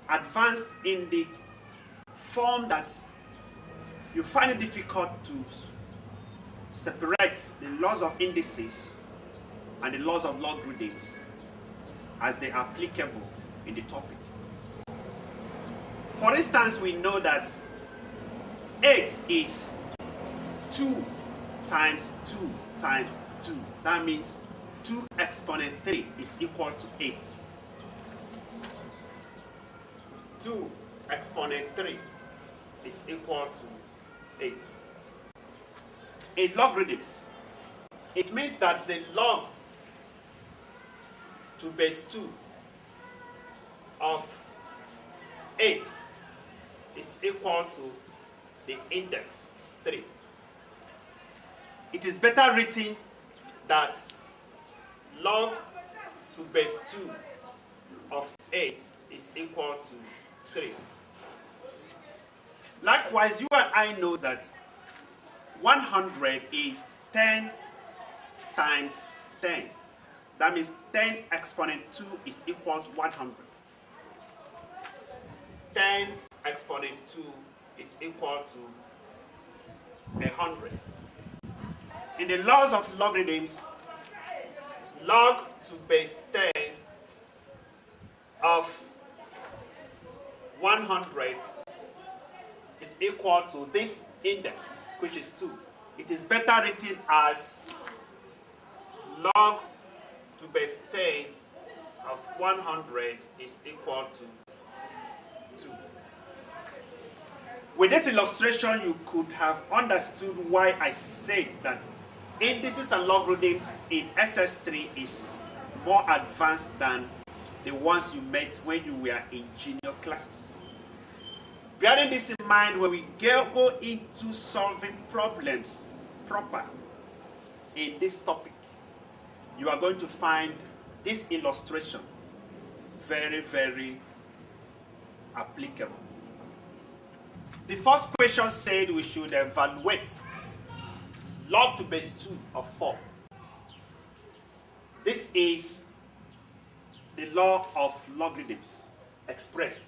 advanced in the form that you find it difficult to separate the laws of indices and the laws of logarithms as they are applicable in the topic. For instance, we know that 8 is 2 times 2 times 2. That means 2 exponent 3 is equal to 8. 2 exponent 3 is equal to 8. In logarithms, it means that the log to base 2 of 8 is equal to the index 3. It is better written that log to base 2 of 8 is equal to 3. Likewise, you and I know that 100 is 10 times 10. That means 10 exponent 2 is equal to 100. 10 exponent 2 is equal to 100. In the laws of logarithms, log to base 10 of 100 is equal to this index, which is 2. It is better written as log to base 10 of 100 is equal to 2. With this illustration, you could have understood why I said that indices and logarithms in SS3 is more advanced than the ones you met when you were in junior classes. Bearing this in mind, when we go into solving problems proper in this topic, you are going to find this illustration very, very applicable. The first question said we should evaluate log to base 2 of 4. This is the law of logarithms expressed.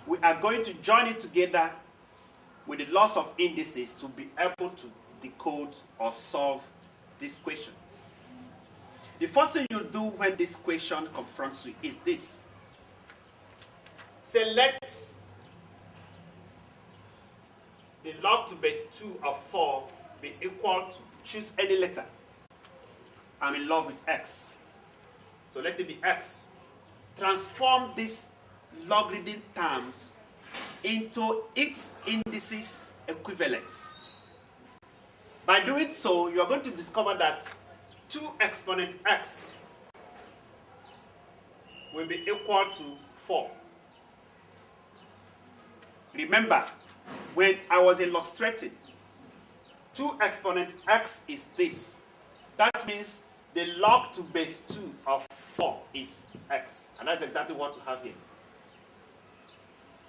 We are going to join it together with the laws of indices to be able to decode or solve this question. The first thing you do when this question confronts you is this. Say, let the log to base 2 of 4 be equal to, choose any letter. I'm in love with x. So let it be x. Transform these logarithm terms into its indices equivalents. By doing so, you are going to discover that 2 exponent x will be equal to 4. Remember, when I was illustrating, 2 exponent x is this. That means the log to base 2 of 4 is x. And that's exactly what you have here.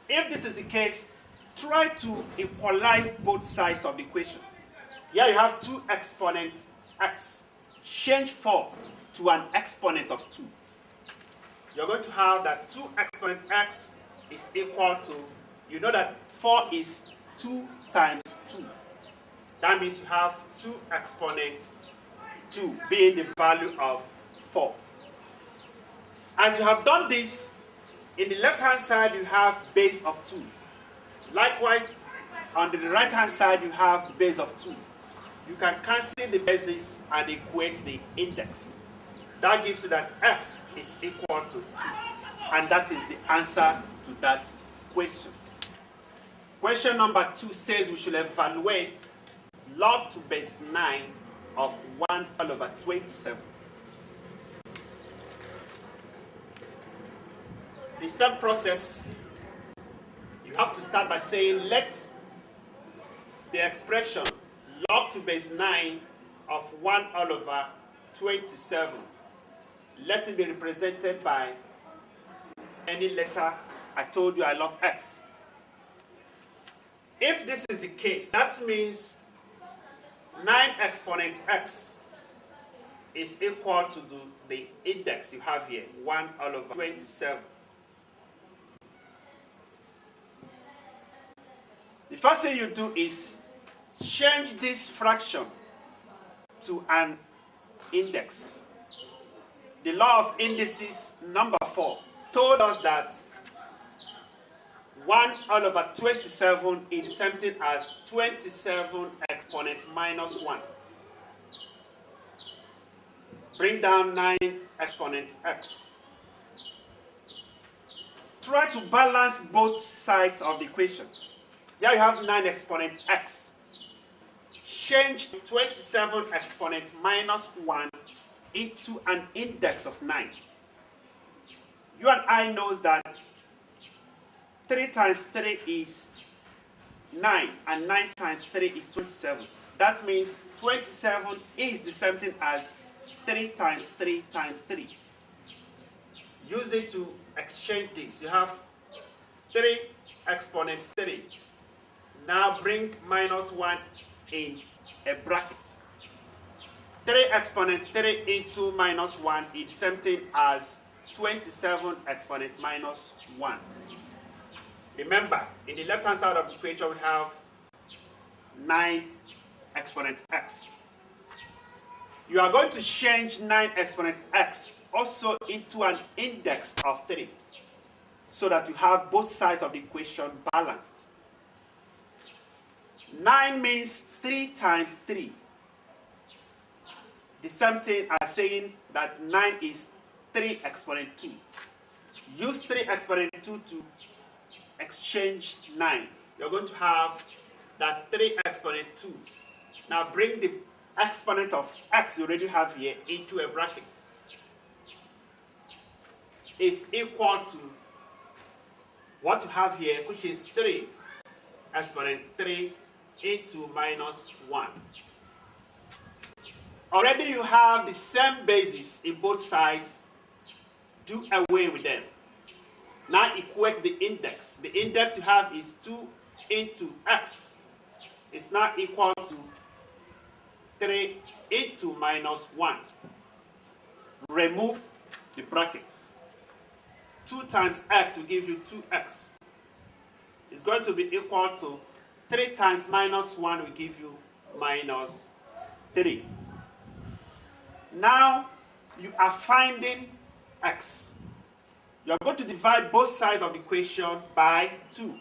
If this is the case, try to equalize both sides of the equation. Here you have 2 exponent x. Change 4 to an exponent of 2. You're going to have that 2 exponent x is equal to, you know that 4 is 2 times 2. That means you have 2 exponent 2 being the value of 4. As you have done this, in the left-hand side you have base of 2. Likewise, on the right-hand side you have the base of 2. You can cancel the bases and equate the index. That gives you that x is equal to 2. And that is the answer to that question. Question number 2 says we should evaluate log to base 9 of 1 all over 27. The same process, you have to start by saying let the expression log to base 9 of 1 all over 27, let it be represented by any letter. I told you I love x. If this is the case, that means 9 exponent x is equal to the index you have here, 1 all over 27. first thing you do is change this fraction to an index. The law of indices number 4 told us that 1 all over 27 is the same thing as 27 exponent minus 1. Bring down 9 exponent x. Try to balance both sides of the equation. Here you have 9 exponent x. Change 27 exponent minus 1 into an index of 9. You and I knows that 3 times 3 is 9, and 9 times 3 is 27. That means 27 is the same thing as 3 times 3 times 3. Use it to exchange this. You have 3 exponent 3. Now bring minus 1 in a bracket. 3 exponent 3 into minus 1 is the same thing as 27 exponent minus 1. Remember, in the left hand side of the equation we have 9 exponent x. You are going to change 9 exponent x also into an index of 3 so that you have both sides of the equation balanced. 9 means 3 times 3. The same thing as saying that 9 is 3 exponent 2. Use 3 exponent 2 to exchange 9. You're going to have that 3 exponent 2. Now bring the exponent of x you already have here into a bracket. Is equal to what you have here, which is 3 exponent 3 into minus 1. Already you have the same basis in both sides. Do away with them. Now equate the index. The index you have is 2 into x. It's now equal to 3 into minus 1. Remove the brackets. 2 times x will give you 2x. It's going to be equal to 3 times minus 1 will give you minus 3. Now you are finding x. You are going to divide both sides of the equation by 2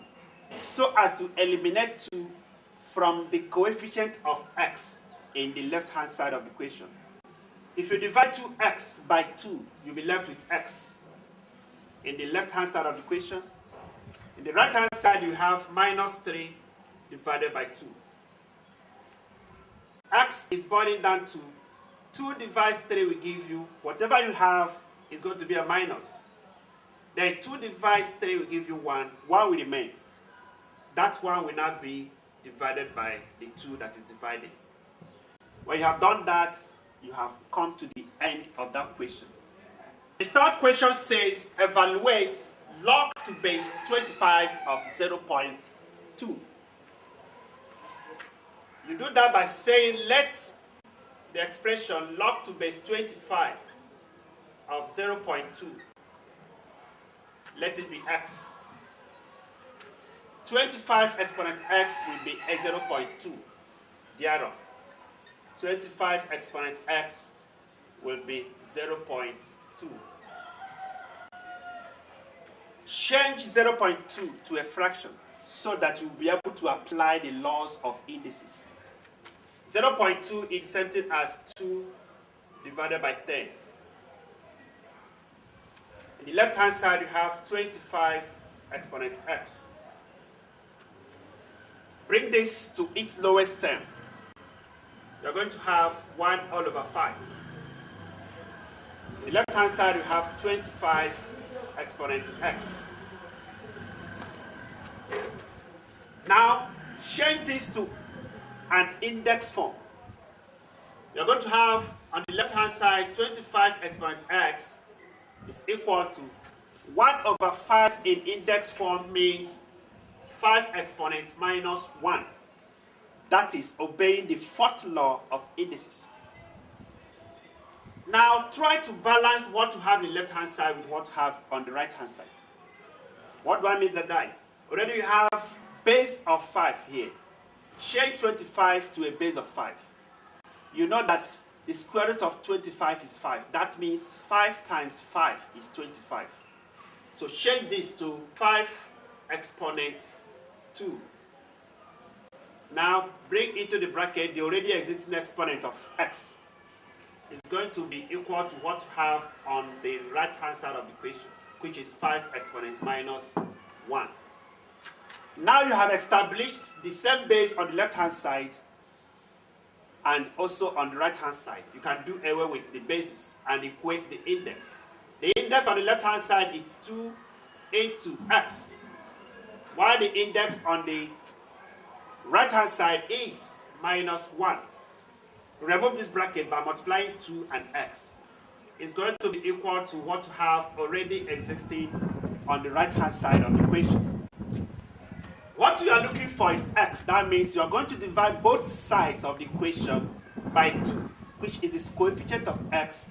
so as to eliminate 2 from the coefficient of x in the left hand side of the equation. If you divide 2x by 2, you'll be left with x in the left hand side of the equation. In the right hand side you have minus 3 divided by 2. X is boiling down to 2 divides 3 will give you whatever you have is going to be a minus. Then 2 divides 3 will give you 1. 1 will remain. That 1 will not be divided by the 2 that is divided. When you have done that, you have come to the end of that question. The third question says, evaluate log to base 25 of 0.2. You do that by saying, let the expression log to base 25 of 0.2, let it be x. 25 exponent x will be 0.2 thereof. 25 exponent x will be 0.2. Change 0.2 to a fraction so that you'll be able to apply the laws of indices. 0.2 is the same thing as 2 divided by 10. In the left hand side you have 25 exponent x. Bring this to its lowest term. You're going to have 1 all over 5. In the left hand side you have 25 exponent x. Now change this to an index form. You're going to have on the left hand side 25 exponent x is equal to 1 over 5 in index form means 5 exponent minus 1. That is obeying the fourth law of indices. Now try to balance what you have in the left hand side with what you have on the right hand side. What do I mean by that? Already you have base of 5 here. Change 25 to a base of 5. You know that the square root of 25 is 5. That means 5 times 5 is 25. So change this to 5 exponent 2. Now bring into the bracket the already existing exponent of x. It's going to be equal to what you have on the right hand side of the equation, which is 5 exponent minus 1. Now you have established the same base on the left hand side and also on the right hand side. You can do away with the bases and equate the index. The index on the left hand side is 2 into x, while the index on the right hand side is minus 1. Remove this bracket by multiplying 2 and x. It's going to be equal to what you have already existing on the right hand side of the equation. What you are looking for is x. That means you are going to divide both sides of the equation by 2, which is the coefficient of x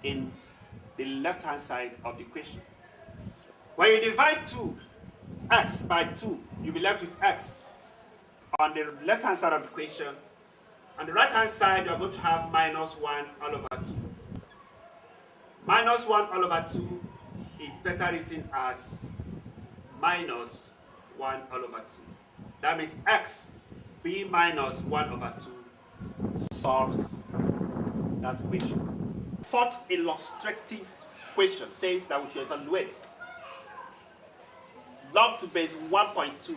in the left hand side of the equation. When you divide 2x by 2, you'll be left with x on the left hand side of the equation. On the right hand side, you are going to have minus 1 all over 2. Minus 1 all over 2 is better written as minus 1 all over 2. That means x b minus 1 over 2 solves that equation. Fourth illustrative question says that we should evaluate log to base 1.2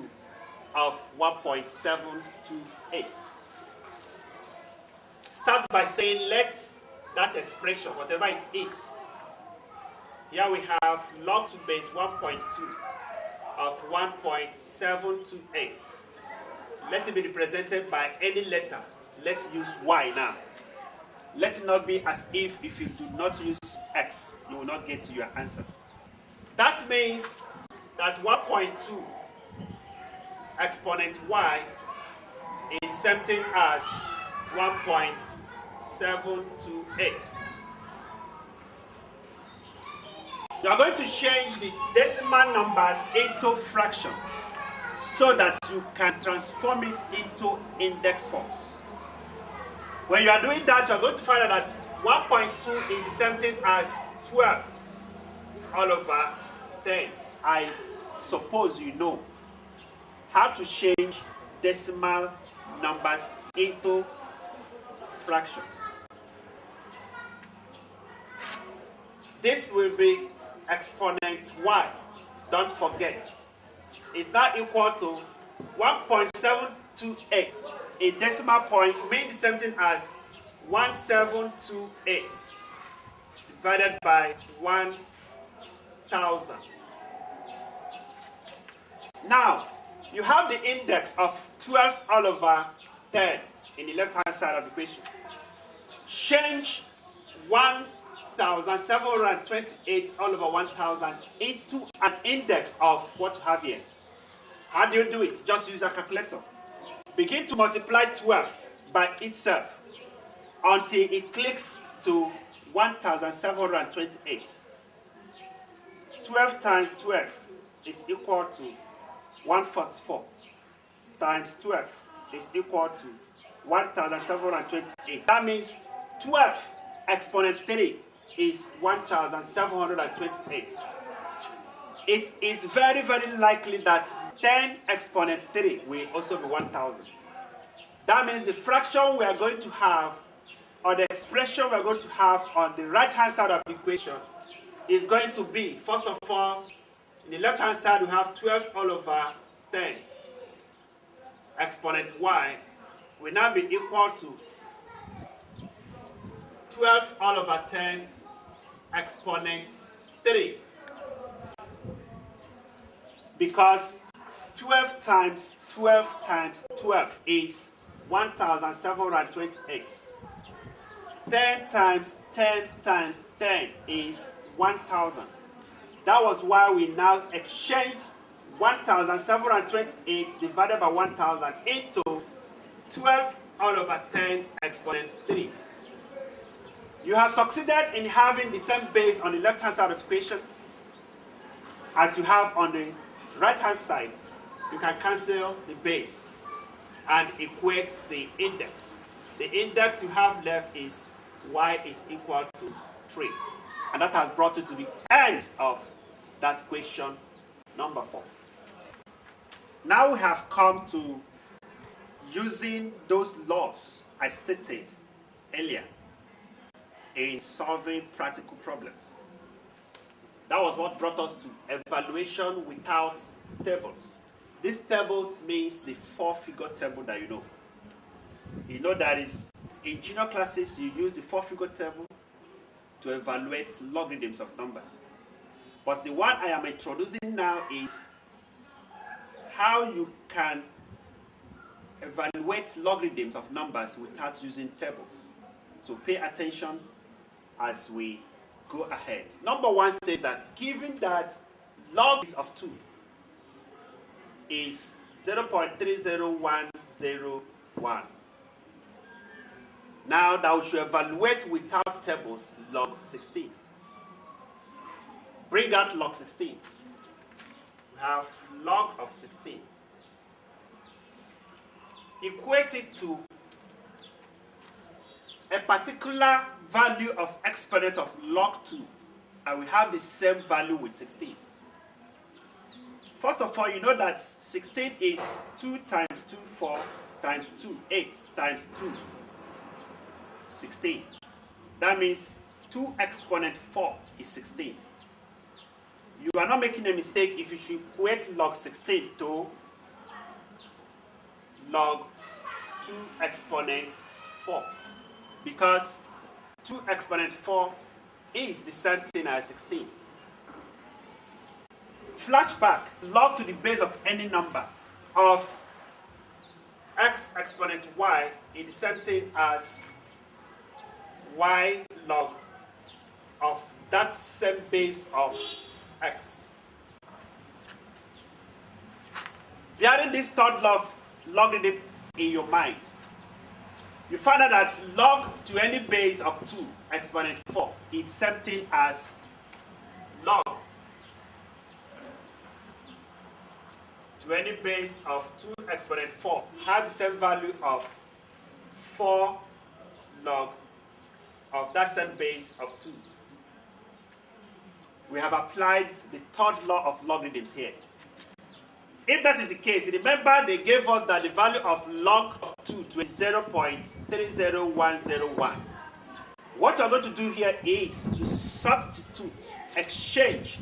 of 1.728. Start by saying let that expression, whatever it is. Here we have log to base 1.2 of 1.728. Let it be represented by any letter. Let's use y now. Let it not be as if you do not use x, you will not get to your answer. That means that 1.2 exponent y is the same thing as 1.728. You are going to change the decimal numbers into fraction so that you can transform it into index forms. When you are doing that, you are going to find out that 1.2 is the same thing as 12 all over 10. I suppose you know how to change decimal numbers into fractions. This will be exponent y. Don't forget. Is now equal to 1.728. A decimal point means the same thing as 1728 divided by 1000. Now, you have the index of 12 all over 10 in the left-hand side of the equation. Change 1728 all over 1000 into an index of what you have here. How do you do it? Just use a calculator. Begin to multiply 12 by itself until it clicks to 1728. 12 times 12 is equal to 144 times 12 is equal to 1728. That means 12 exponent 3 is 1728. It is very, very likely that 10 exponent 3 will also be 1000. That means the fraction we are going to have, or the expression we are going to have on the right hand side of the equation is going to be, first of all, in the left hand side we have 12 all over 10. Exponent y will now be equal to 12 all over 10 exponent 3. Because 12 times 12 times 12 is 1728. 10 times 10 times 10 is 1000. That was why we now exchanged 1728 divided by 1000 into 12 all over 10 exponent 3. You have succeeded in having the same base on the left hand side of the equation as you have on the right hand side. you can cancel the base and equate the index. The index you have left is y is equal to 3. And that has brought you to the end of that question number 4. Now we have come to using those laws I stated earlier in solving practical problems. That was what brought us to evaluation without tables. This tables means the 4-figure table that you know. You know that is in junior classes you use the 4-figure table to evaluate logarithms of numbers. But the one I am introducing now is how you can evaluate logarithms of numbers without using tables. So pay attention as we go ahead. Number 1 says that given that log of 2 is 0.30101. Now that we should evaluate without tables log 16. Bring out log 16. We have log of 16. Equate it to a particular value of exponent of log 2, and we have the same value with 16. First of all, you know that 16 is 2 times 2, 4 times 2, 8 times 2, 16. That means 2 exponent 4 is 16. You are not making a mistake if you should equate log 16 to log 2 exponent 4, because 2 exponent 4 is the same thing as 16. Flashback, log to the base of any number of x exponent y is the same thing as y log of that same base of x. Bearing this third law of logarithm in your mind, you find out that log to any base of 2 exponent 4 is the same thing as log to any base of 2 exponent 4 has the same value of 4 log of that same base of 2. We have applied the third law of logarithms here. If that is the case, remember they gave us that the value of log of 2 to 0.30101. What you're going to do here is to substitute, exchange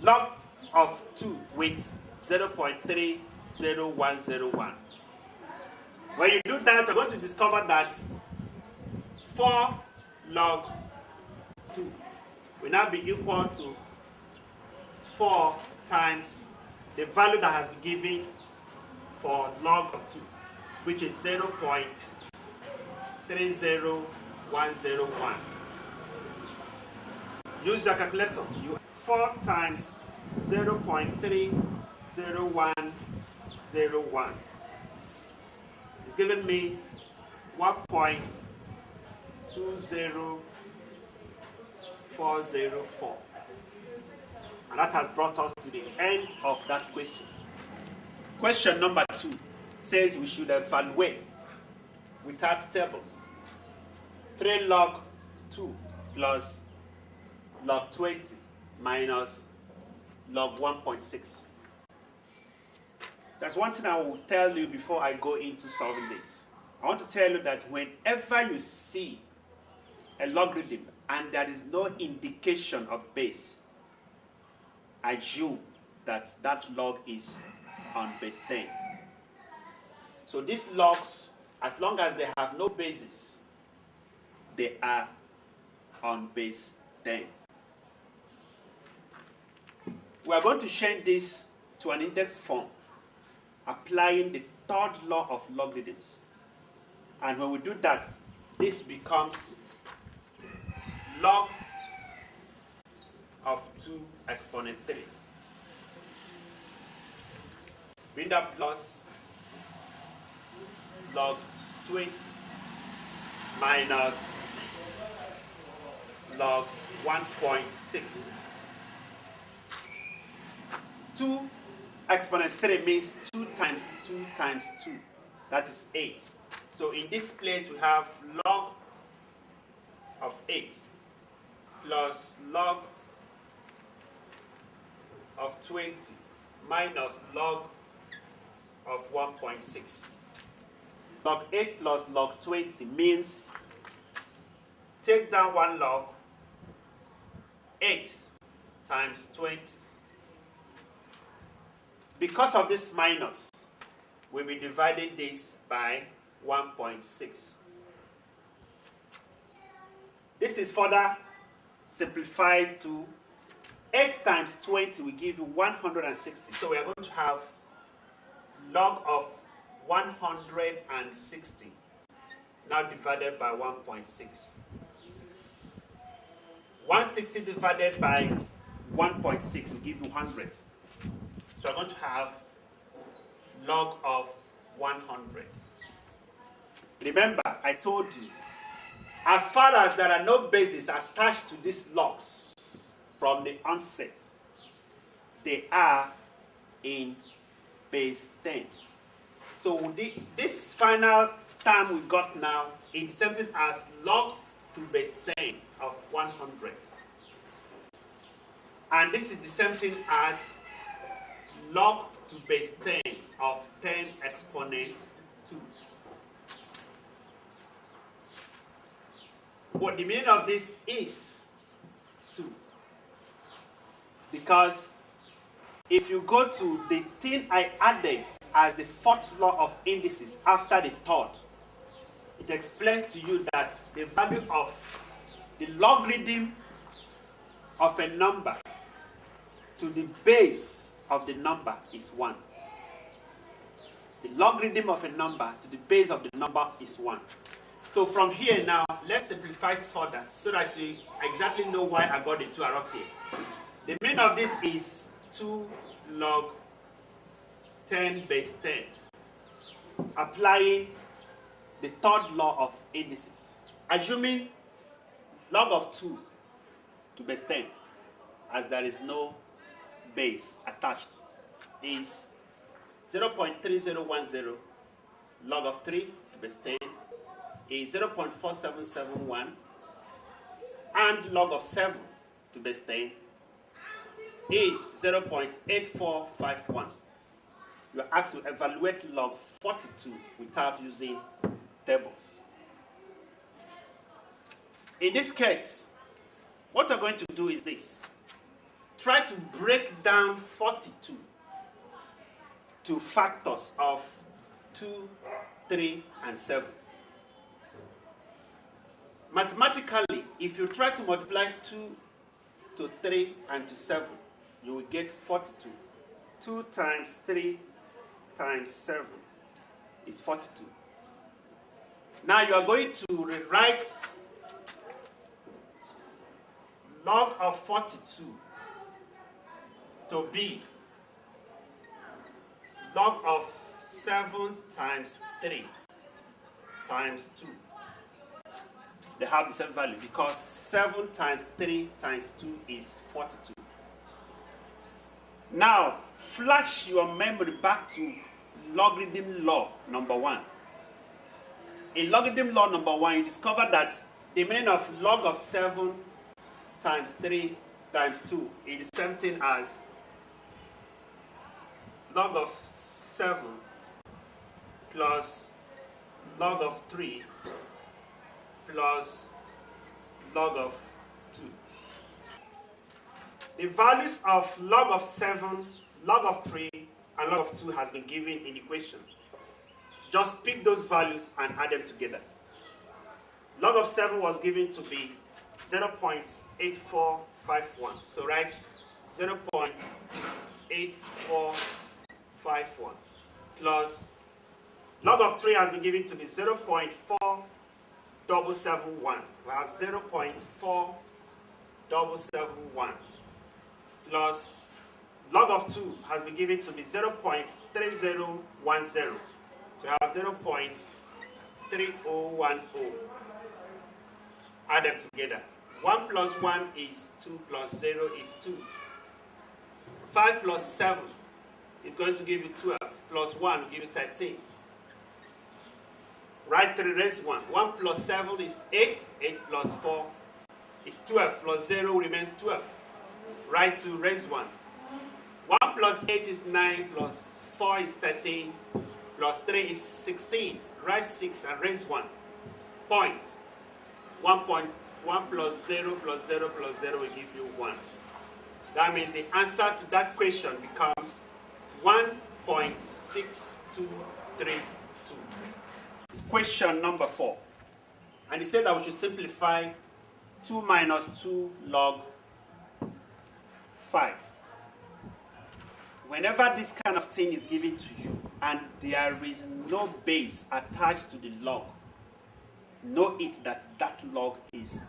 log of 2 with 0.30101. When you do that, you're going to discover that 4 log 2 will now be equal to 4 times the value that has been given for log of 2, which is 0.30101. Use your calculator. 4 times 0.30101 is giving me 1.20404. And that has brought us to the end of that question. Question number 2 says we should evaluate without tables 3 log 2 plus log 20 minus log 1.6. There's one thing I will tell you before I go into solving this. I want to tell you that whenever you see a logarithm and there is no indication of base, assume that that log is on base 10. So these logs, as long as they have no basis, they are on base 10. We are going to change this to an index form, applying the third law of logarithms. And when we do that, this becomes log of 2 exponent 3. Bring that plus log 20 minus log 1.6. 2 exponent 3 means 2 times 2 times 2. That is 8. So in this place we have log of 8 plus log of 20 minus log of 1.6. Log 8 plus log 20 means take down one log, 8 times 20. Because of this minus, we'll be dividing this by 1.6. This is further simplified to 8 times 20 will give you 160. So we are going to have log of 160 now divided by 1.6. 160 divided by 1.6 will give you 100. So I'm going to have log of 100. Remember, I told you, as far as there are no bases attached to these logs from the onset, they are in base 10. So this final term we got now is the same thing as log to base 10 of 100. And this is the same thing as log to base 10 of 10 exponent 2. What the meaning of this is 2. Because if you go to the thing I added as the fourth law of indices after the third, it explains to you that the value of the logarithm of a number to the base of the number is 1. The logarithm of a number to the base of the number is 1. So from here now, let's simplify this further so that you exactly know why I got the 2 arrows here. The meaning of this is 2 log 10 base 10, applying the third law of indices. Assuming log of 2 to base 10, as there is no base attached, is 0.3010. Log of 3 to base 10 is 0.4771, and log of 7 to base 10 is 0.8451. You are asked to evaluate log 42 without using tables. In this case, what we're going to do is this. Try to break down 42 to factors of 2, 3, and 7. Mathematically, if you try to multiply 2 to 3 and to 7, you will get 42. 2 times 3 times 7 is 42. Now you are going to rewrite log of 42 to be log of 7 times 3 times 2. They have the same value because 7 times 3 times 2 is 42. Now, flash your memory back to logarithm law number 1. In logarithm law number 1, you discover that the meaning of log of 7 times 3 times 2 is the same thing as log of 7 plus log of 3 plus log of 2. The values of log of 7, log of 3, and log of 2 has been given in the equation. Just pick those values and add them together. Log of 7 was given to be 0.8451. So write 0.8451 plus log of 3 has been given to be 0.4771. We have 0.4771 plus log of 2 has been given to be 0.3010. So we have 0.3010. Add them together. 1 plus 1 is 2 plus 0 is 2. 5 plus 7 is going to give you 12. Plus 1 will give you 13. Write 3 raised 1. 1 plus 7 is 8. 8 plus 4 is 12. Plus 0 remains 12. Write 2 raised 1. 1 plus 8 is 9. Plus 4 is 13. Plus 3 is 16. Write 6 and raise 1. Point. 1 plus 0 plus 0 plus 0 will give you 1. That means the answer to that question becomes 1.6232. Question number 4. And he said that we should simplify 2 minus 2 log 5. Whenever this kind of thing is given to you and there is no base attached to the log, know it that that log is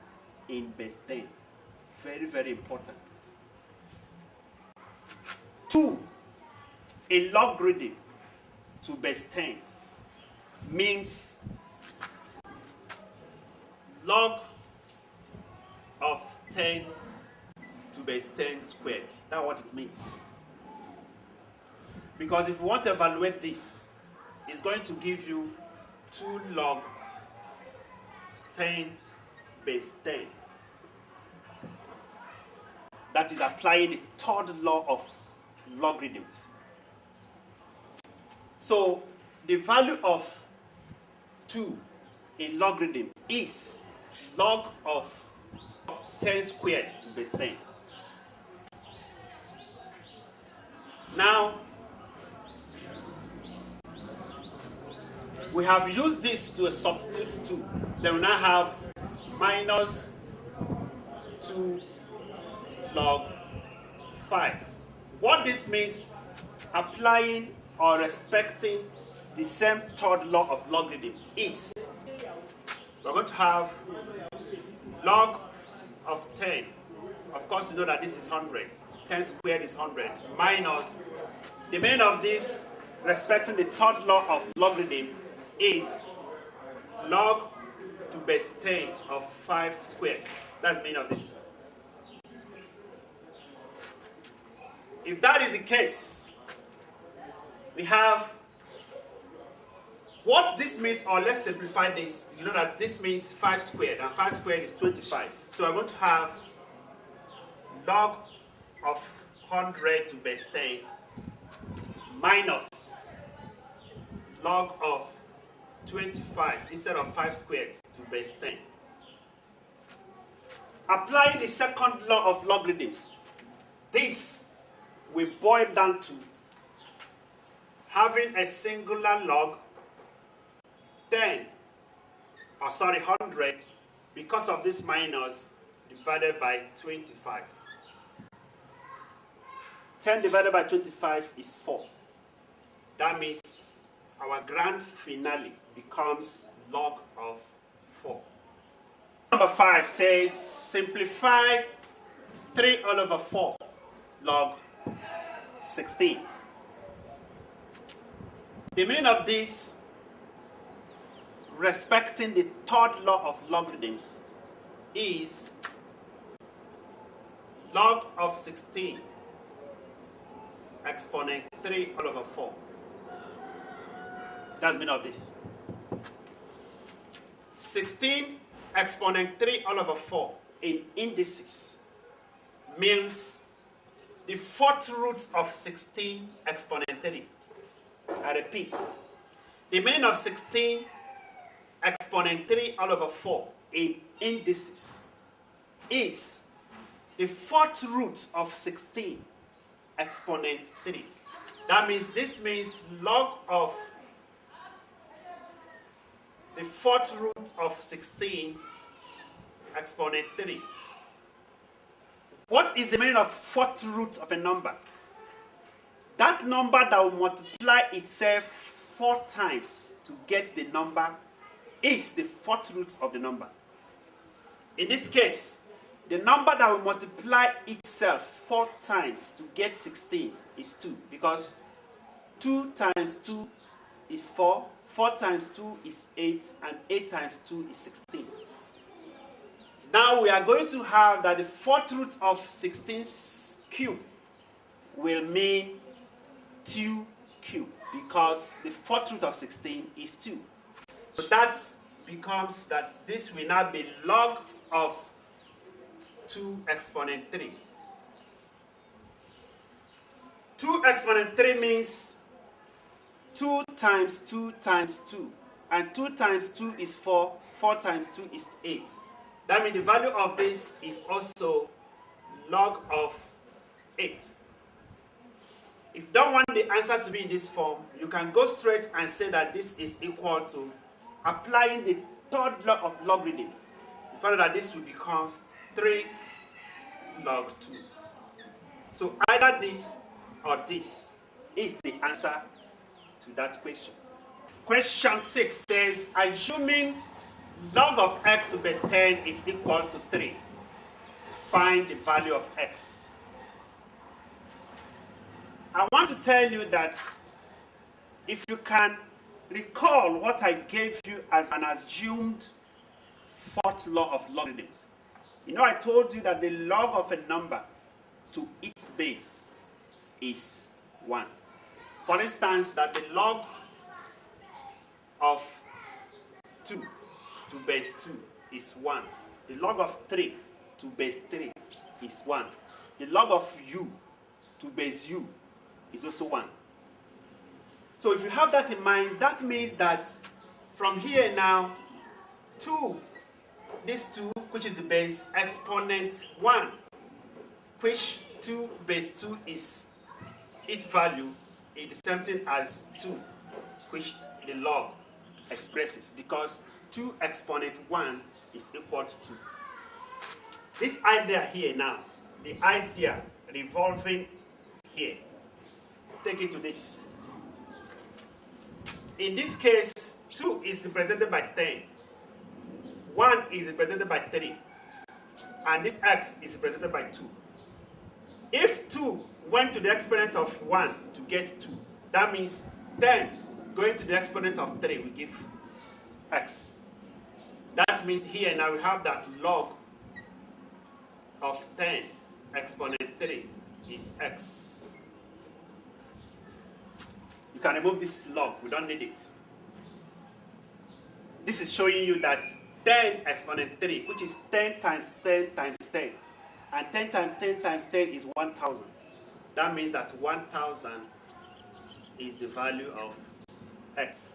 in base 10. Very, very important. 2 in logarithm to base 10 means log of 10 to base 10 squared. That's what it means. Because if you want to evaluate this, it's going to give you 2 log 10 base 10. That is applying the third law of logarithms. So the value of 2 in logarithm is log of 10 squared to base 10. Now, we have used this to substitute 2. Then we now have minus 2 log 5. What this means, applying or respecting the same third law of logarithm is, we're going to have log of 10. Of course, you know that this is 100. 10 squared is 100. Minus, the meaning of this, respecting the third law of logarithm, is log to base 10 of 5 squared. That's the meaning of this. If that is the case, we have what this means, or let's simplify this. You know that this means 5 squared, and 5 squared is 25. So I'm going to have log of 100 to base 10 minus log of 25 instead of 5 squared to base 10. Applying the second law of logarithms, this will boil down to having a singular log 100 because of this minus divided by 25. 10 divided by 25 is 4. That means our grand finale becomes log of 4. Number 5 says simplify 3 all over 4 log 16. The meaning of this, respecting the third law of logarithms, is log of 16 exponent 3 all over 4. That's the meaning of this. 16 exponent 3 all over 4 in indices means the fourth root of 16 exponent 3. I repeat, the meaning of 16 exponent 3 all over 4 in indices is the fourth root of 16 exponent 3. That means this means log of the fourth root of 16 exponent 3. What is the meaning of fourth root of a number? That number that will multiply itself 4 times to get the number is the fourth root of the number. In this case, the number that will multiply itself 4 times to get 16 is 2, because 2 times 2 is 4, 4 times 2 is 8, and 8 times 2 is 16. Now we are going to have that the fourth root of 16 cube will mean 2 cubed, because the fourth root of 16 is 2. So that becomes that this will now be log of 2 exponent 3. 2 exponent 3 means 2 times 2 times 2. And 2 times 2 is 4. 4 times 2 is 8. That means the value of this is also log of 8. If you don't want the answer to be in this form, you can go straight and say that this is equal to applying the third law of logarithm. You find out that this will become 3 log 2. So either this or this is the answer to that question. Question 6 says, assuming log of x to base 10 is equal to 3, find the value of x. I want to tell you that if you can recall what I gave you as an assumed fourth law of logarithms, you know I told you that the log of a number to its base is 1. For instance, that the log of 2 to base 2 is 1. The log of 3 to base 3 is 1. The log of u to base u is also 1. So if you have that in mind, that means that from here now, 2, this 2, which is the base exponent 1, which 2 base 2 is its value, is the same thing as 2, which the log expresses, because 2 exponent 1 is equal to 2. This idea here now, the idea revolving here, take it to this. In this case, 2 is represented by 10. 1 is represented by 3. And this x is represented by 2. If 2 went to the exponent of 1 to get 2, that means 10 going to the exponent of 3 will give x. That means here now we have that log of 10 exponent 3 is x. You can remove this log, we don't need it. This is showing you that 10 exponent 3, which is 10 times 10 times 10. And 10 times 10 times 10 is 1,000. That means that 1,000 is the value of x.